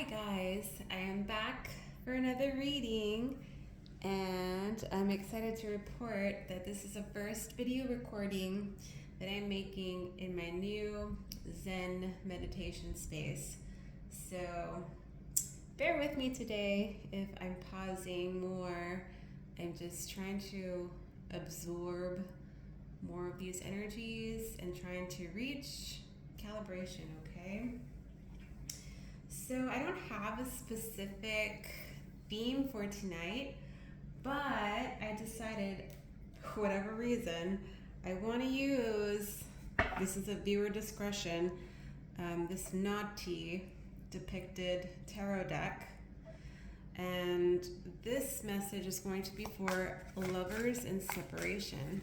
guys, I am back for another reading, and I'm excited to report that this is the first video recording that I'm making in my new Zen meditation space. So bear with me today if I'm pausing more. I'm just trying to absorb more of these energies and trying to reach calibration, okay? So I don't have a specific theme for tonight, but I decided, for whatever reason, I want to use, this is a viewer discretion, this naughty depicted tarot deck. And this message is going to be for lovers in separation.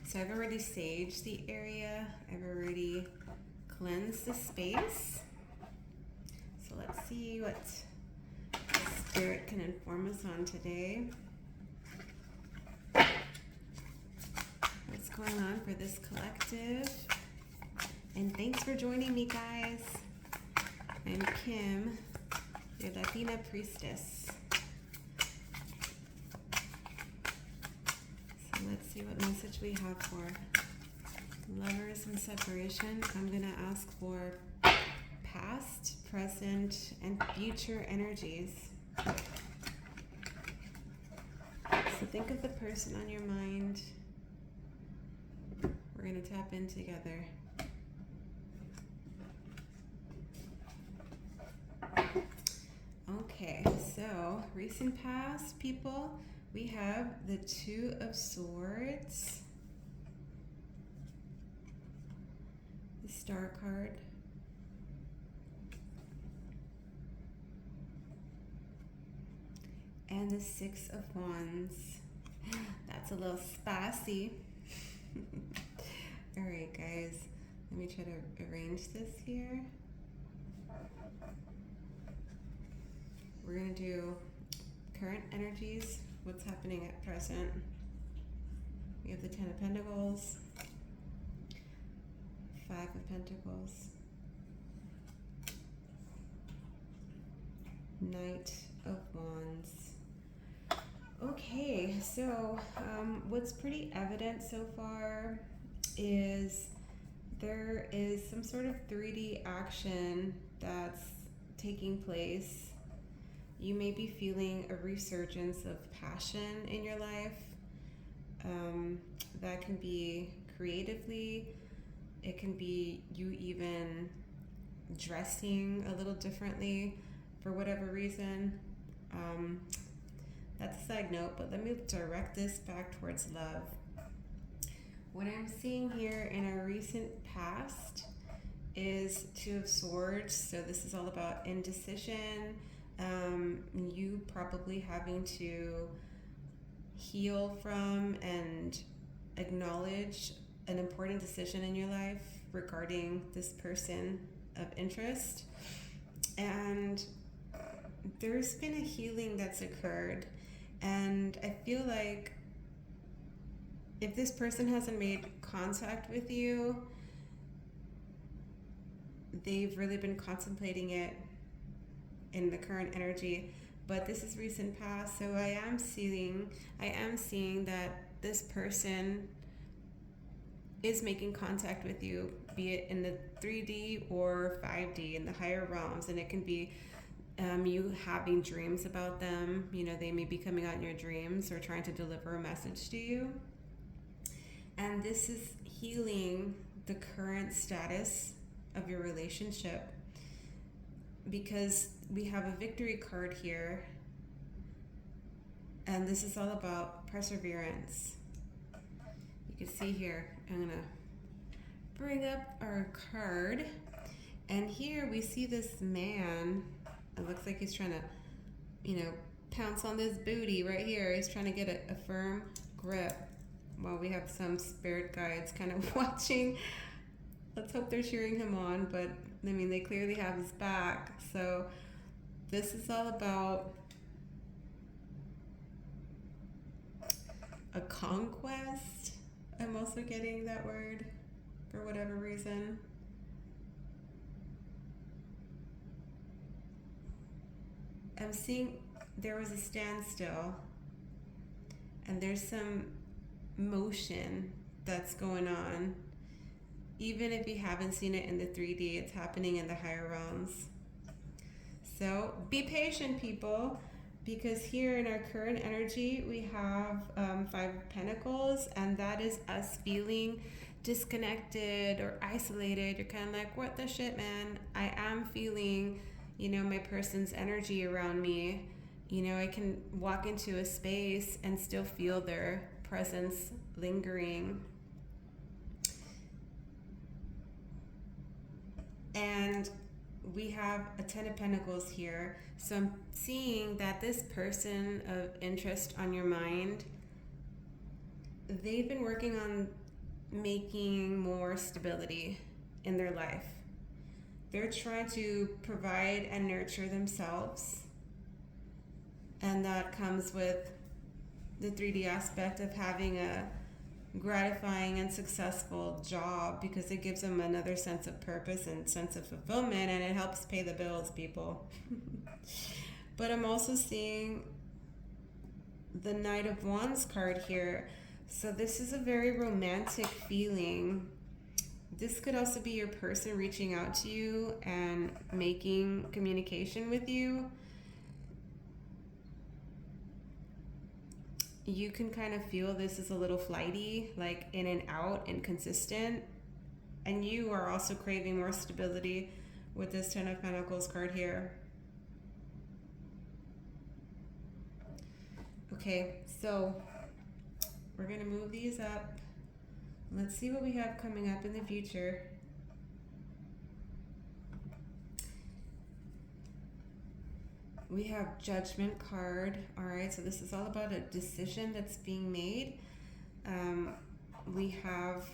So I've already saged the area. I've already cleansed the space. So let's see what Spirit can inform us on today. What's going on for this collective? And thanks for joining me, guys. I'm Kim, your Latina priestess. So let's see what message we have for lovers in separation. I'm going to ask for past, present, and future energies. So think of the person on your mind. We're going to tap in together. Okay, so recent past people, we have the Two of Swords, the Star card, and the Six of Wands. That's a little spicy. All right, guys, let me try to arrange this here. We're going to do current energies, what's happening at present. We have the Ten of Pentacles, Five of Pentacles, Knight of Wands. Okay, so what's pretty evident so far is there is some sort of 3D action that's taking place. You may be feeling a resurgence of passion in your life. That can be creatively. It can be you even dressing a little differently for whatever reason. That's a side note, but let me direct this back towards love. What I'm seeing here in our recent past is Two of Swords. So this is all about indecision. You probably having to heal from and acknowledge an important decision in your life regarding this person of interest. And there's been a healing that's occurred. And I feel like if this person hasn't made contact with you, they've really been contemplating it in the current energy, but this is recent past, so I am seeing that this person is making contact with you, be it in the 3D or 5D in the higher realms, and it can be you having dreams about them. You know, they may be coming out in your dreams or trying to deliver a message to you, and this is healing the current status of your relationship, because we have a victory card here, and this is all about perseverance. You can see here, I'm gonna bring up our card, and here we see this man. It looks like he's trying to, pounce on this booty right here. He's trying to get a firm grip while we have some spirit guides kind of watching. Let's hope they're cheering him on, but I mean, they clearly have his back. So this is all about a conquest. I'm also getting that word for whatever reason. I'm seeing there was a standstill, and there's some motion that's going on. Even if you haven't seen it in the 3D, it's happening in the higher realms. So be patient, people, because here in our current energy, we have 5 of Pentacles, and that is us feeling disconnected or isolated. You're kind of like, what the shit, man? I am feeling, my person's energy around me. I can walk into a space and still feel their presence lingering. And we have a 10 of Pentacles here. So I'm seeing that this person of interest on your mind, they've been working on making more stability in their life. They're trying to provide and nurture themselves. And that comes with the 3D aspect of having a gratifying and successful job, because it gives them another sense of purpose and sense of fulfillment, and it helps pay the bills, people. But I'm also seeing the Knight of Wands card here. So this is a very romantic feeling. This could also be your person reaching out to you and making communication with you. You can kind of feel this is a little flighty, like in and out, inconsistent. And you are also craving more stability with this 10 of Pentacles card here. Okay, so we're going to move these up. Let's see what we have coming up in the future. We have Judgment card. All right, so this is all about a decision that's being made. We have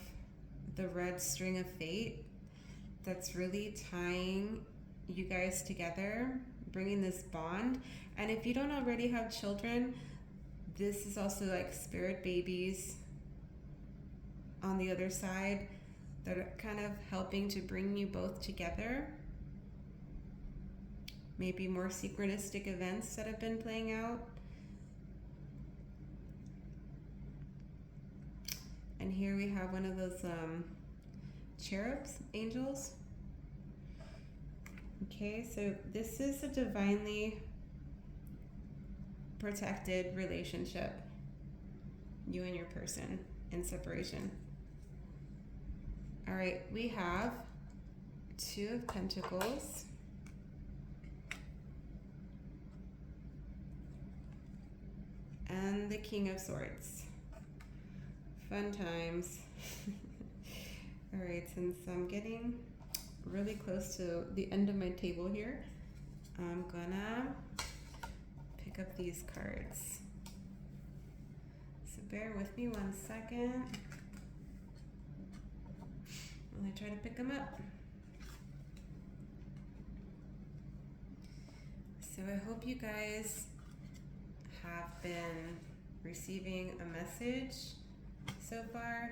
the red string of fate that's really tying you guys together, bringing this bond. And if you don't already have children, this is also like spirit babies on the other side that are kind of helping to bring you both together. Maybe more synchronistic events that have been playing out. And here we have one of those cherubs, angels. Okay, so this is a divinely protected relationship, you and your person in separation. All right, we have 2 of Pentacles. And the King of Swords. Fun times. All right, since I'm getting really close to the end of my table here, I'm gonna pick up these cards. So bear with me 1 second while I try to pick them up. So I hope you guys have been receiving a message so far,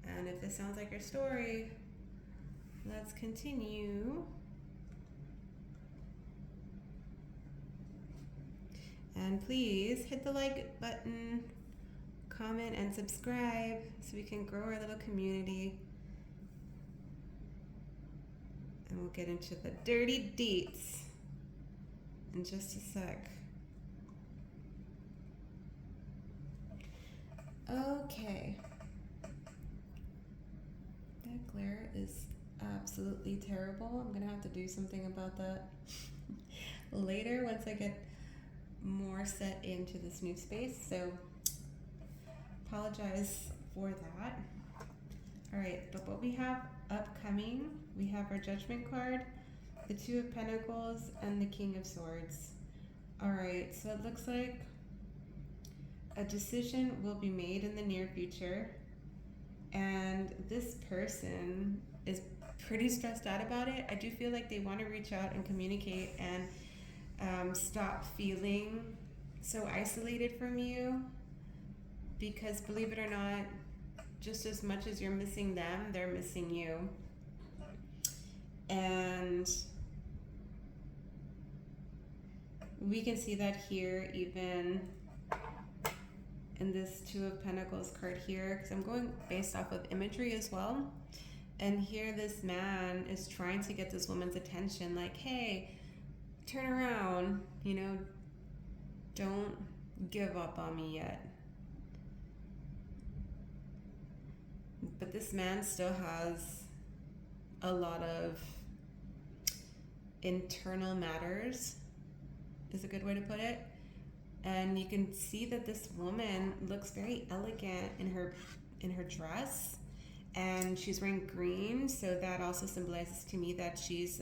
and if this sounds like your story, let's continue. And please hit the like button, comment, and subscribe so we can grow our little community. And we'll get into the dirty deets in just a sec. Okay. That glare is absolutely terrible. I'm gonna have to do something about that later once I get more set into this new space. So apologize for that. All right, but what we have upcoming, we have our Judgment card, the 2 of Pentacles, and the King of Swords. All right, so it looks like a decision will be made in the near future, and this person is pretty stressed out about it. I do feel like they want to reach out and communicate and stop feeling so isolated from you, because believe it or not, just as much as you're missing them, they're missing you. And we can see that here, even in this Two of Pentacles card here, because I'm going based off of imagery as well. And here this man is trying to get this woman's attention, like, hey, turn around, you know, don't give up on me yet. But this man still has a lot of internal matters, is a good way to put it. And you can see that this woman looks very elegant in her dress, and she's wearing green, so that also symbolizes to me that she's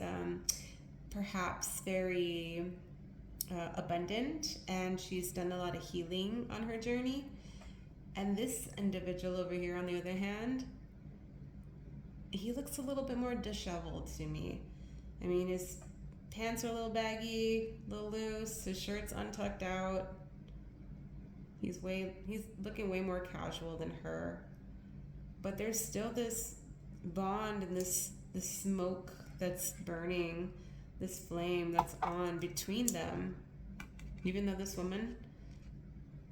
perhaps very abundant, and she's done a lot of healing on her journey. And this individual over here, on the other hand, he looks a little bit more disheveled to me. I mean, his pants are a little baggy, a little loose, his shirt's untucked out. He's looking way more casual than her. But there's still this bond and this smoke that's burning, this flame that's on between them. Even though this woman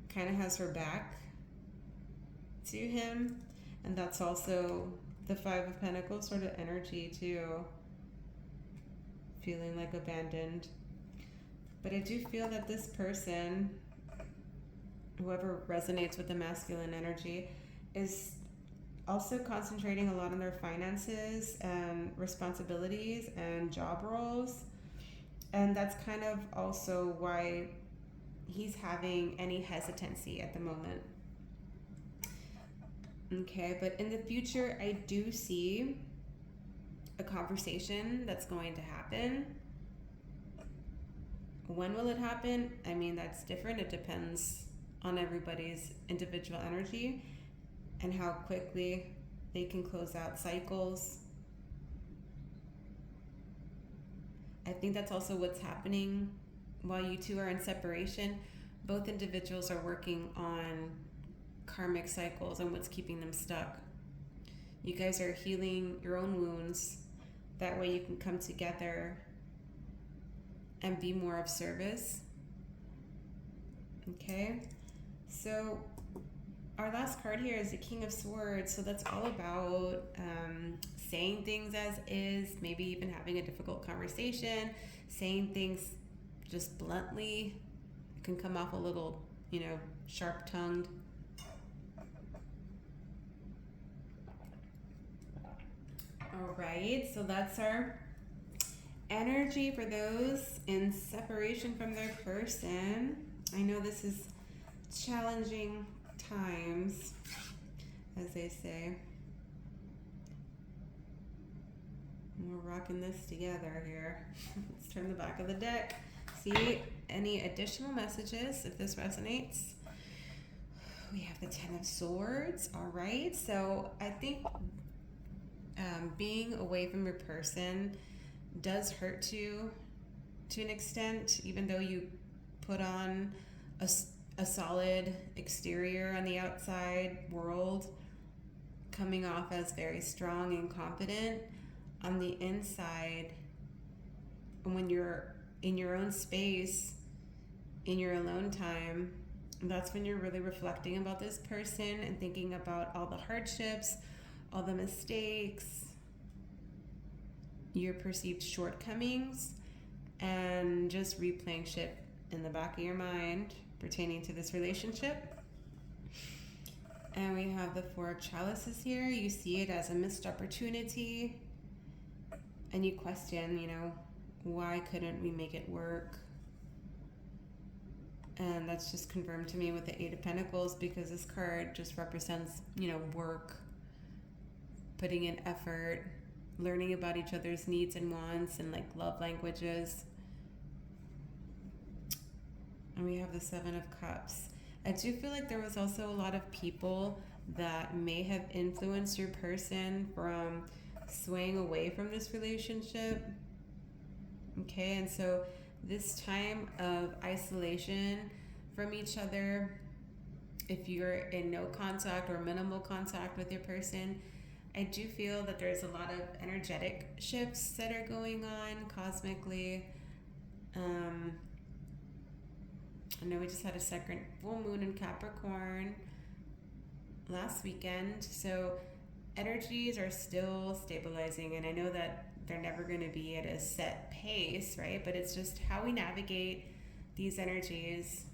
kind of has her back to him. And that's also the Five of Pentacles sort of energy too. Feeling like abandoned. But I do feel that this person, whoever resonates with the masculine energy, is also concentrating a lot on their finances and responsibilities and job roles. And that's kind of also why he's having any hesitancy at the moment. Okay, but in the future, I do see a conversation that's going to happen. When will it happen? I mean, that's different. It depends on everybody's individual energy and how quickly they can close out cycles. I think that's also what's happening while you two are in separation. Both individuals are working on karmic cycles and what's keeping them stuck. You guys are healing your own wounds. That way you can come together and be more of service. Okay, so our last card here is the King of Swords. So that's all about saying things as is, maybe even having a difficult conversation, saying things just bluntly. It can come off a little, sharp-tongued. All right, so that's our energy for those in separation from their person. I know this is challenging times, as they say. We're rocking this together here. Let's turn the back of the deck. See any additional messages if this resonates. We have the Ten of Swords. All right, so I think being away from your person does hurt you to an extent, even though you put on a solid exterior on the outside world, coming off as very strong and confident. On the inside, when you're in your own space, in your alone time, that's when you're really reflecting about this person and thinking about all the hardships, all the mistakes, your perceived shortcomings, and just replaying shit in the back of your mind pertaining to this relationship. And we have the Four of Chalices here. You see it as a missed opportunity, and you question, why couldn't we make it work? And that's just confirmed to me with the Eight of Pentacles, because this card just represents, work, putting in effort, learning about each other's needs and wants and love languages. And we have the Seven of Cups. I do feel like there was also a lot of people that may have influenced your person from swaying away from this relationship. Okay, and so this time of isolation from each other, if you're in no contact or minimal contact with your person, I do feel that there's a lot of energetic shifts that are going on cosmically. I know we just had a second full moon in Capricorn last weekend, so energies are still stabilizing, and I know that they're never going to be at a set pace, right? But it's just how we navigate these energies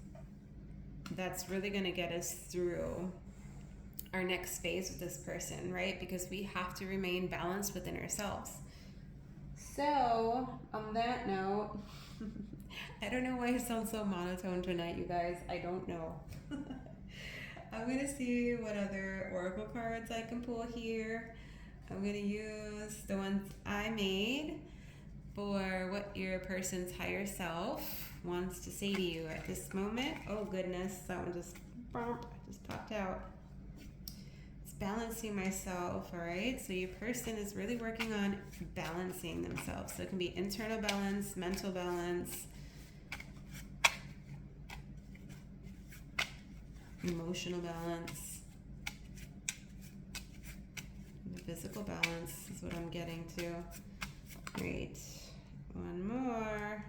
that's really going to get us through our next phase with this person, right? Because we have to remain balanced within ourselves. So, on that note, I don't know why I sound so monotone tonight, you guys. I don't know. I'm going to see what other oracle cards I can pull here. I'm going to use the ones I made for what your person's higher self wants to say to you at this moment. Oh goodness, that one just popped out. It's balancing myself, all right? So your person is really working on balancing themselves. So it can be internal balance, mental balance, emotional balance, and physical balance is what I'm getting to. Great. One more.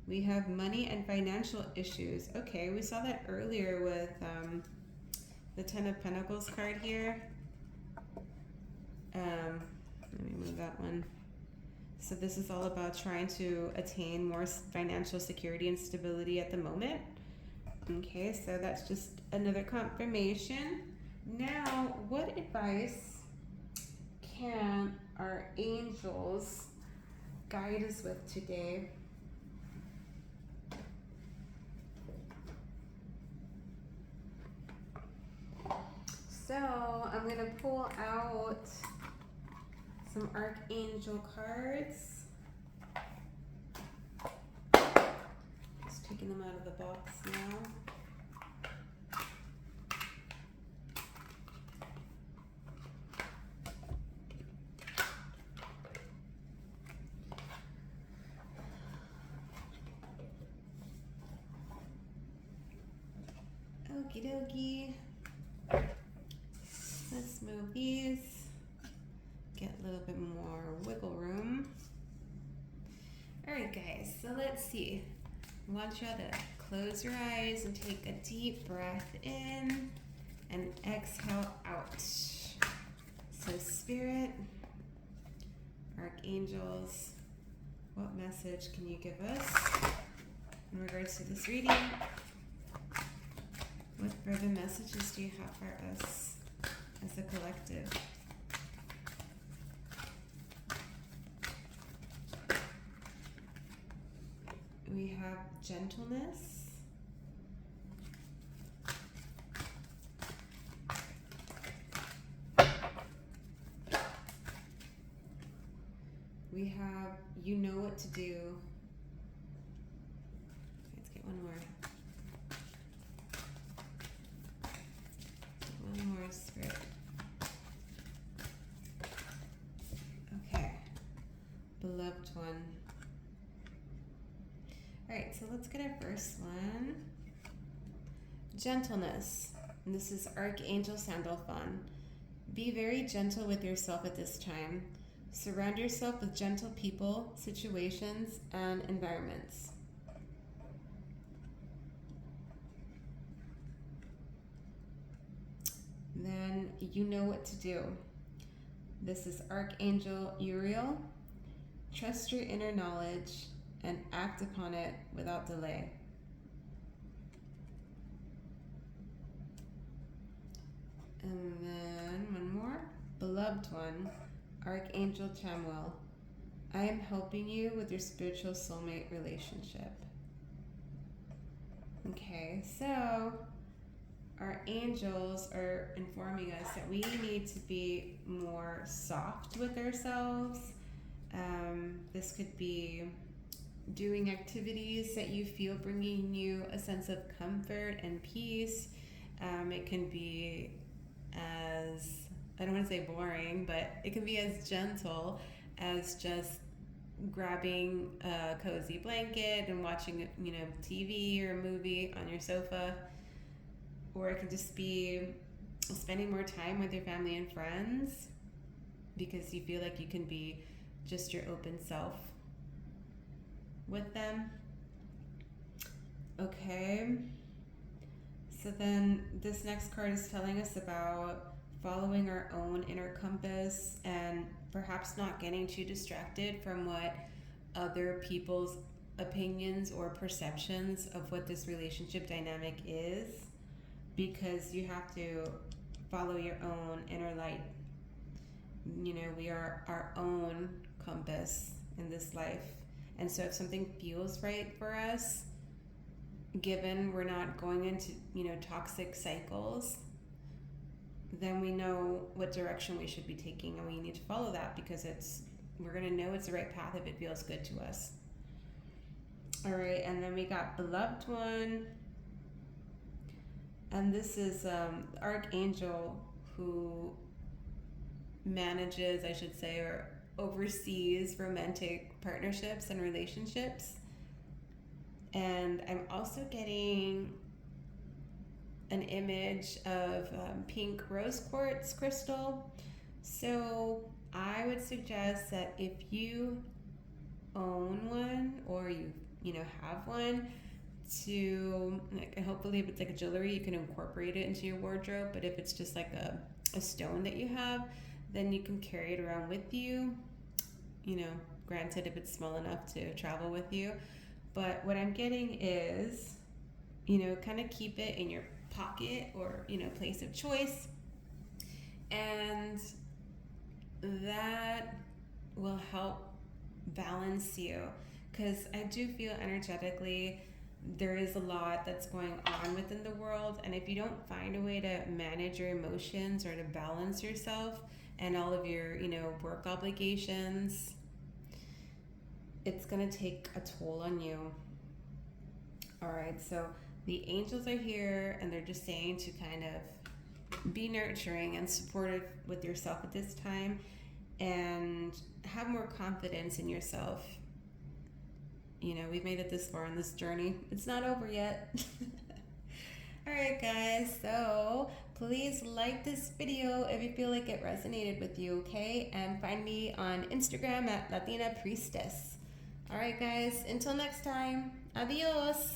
We have money and financial issues. Okay, we saw that earlier with the Ten of Pentacles card here. Let me move that one. So this is all about trying to attain more financial security and stability at the moment. Okay, so that's just another confirmation. Now, what advice can our angels guide us with today? So I'm going to pull out some archangel cards. Just taking them out of the box now. Okie dokie. Let's move these. Get a little bit more wiggle room. Alright guys, so let's see. I want y'all to close your eyes and take a deep breath in and exhale out. So Spirit, Archangels, what message can you give us in regards to this reading? What further messages do you have for us as a collective? We have gentleness. We have you know what to do. Let's get one more. One more, Spirit. Okay. Beloved one. Alright, so let's get our first one. Gentleness. And this is Archangel Sandalphon. Be very gentle with yourself at this time. Surround yourself with gentle people, situations, and environments. Then you know what to do. This is Archangel Uriel. Trust your inner knowledge and act upon it without delay. And then one more. Beloved one, Archangel Chamuel. I am helping you with your spiritual soulmate relationship. Okay, so our angels are informing us that we need to be more soft with ourselves. This could be doing activities that you feel bringing you a sense of comfort and peace. It can be as, I don't want to say boring, but it can be as gentle as just grabbing a cozy blanket and watching, TV or a movie on your sofa. Or it can just be spending more time with your family and friends because you feel like you can be just your open self with them. Okay. So then this next card is telling us about following our own inner compass and perhaps not getting too distracted from what other people's opinions or perceptions of what this relationship dynamic is, because you have to follow your own inner light. You know, we are our own compass in this life. And so if something feels right for us, given we're not going into, toxic cycles, then we know what direction we should be taking, and we need to follow that because we're going to know it's the right path if it feels good to us. All right, and then we got beloved one, and this is the archangel who manages, I should say, or oversees romantic partnerships and relationships. And I'm also getting an image of pink rose quartz crystal. So I would suggest that if you own one or you have one, to hopefully if it's like a jewelry, you can incorporate it into your wardrobe. But if it's just like a stone that you have, then you can carry it around with you. Granted, if it's small enough to travel with you. But what I'm getting is, kind of keep it in your pocket or, place of choice. And that will help balance you. Because I do feel energetically there is a lot that's going on within the world. And if you don't find a way to manage your emotions or to balance yourself and all of your, work obligations, it's going to take a toll on you. All right, so the angels are here and they're just saying to kind of be nurturing and supportive with yourself at this time and have more confidence in yourself. We've made it this far on this journey. It's not over yet. All right, guys, so please like this video if you feel like it resonated with you, okay? And find me on Instagram at Latina Priestess. All right, guys, until next time, adios.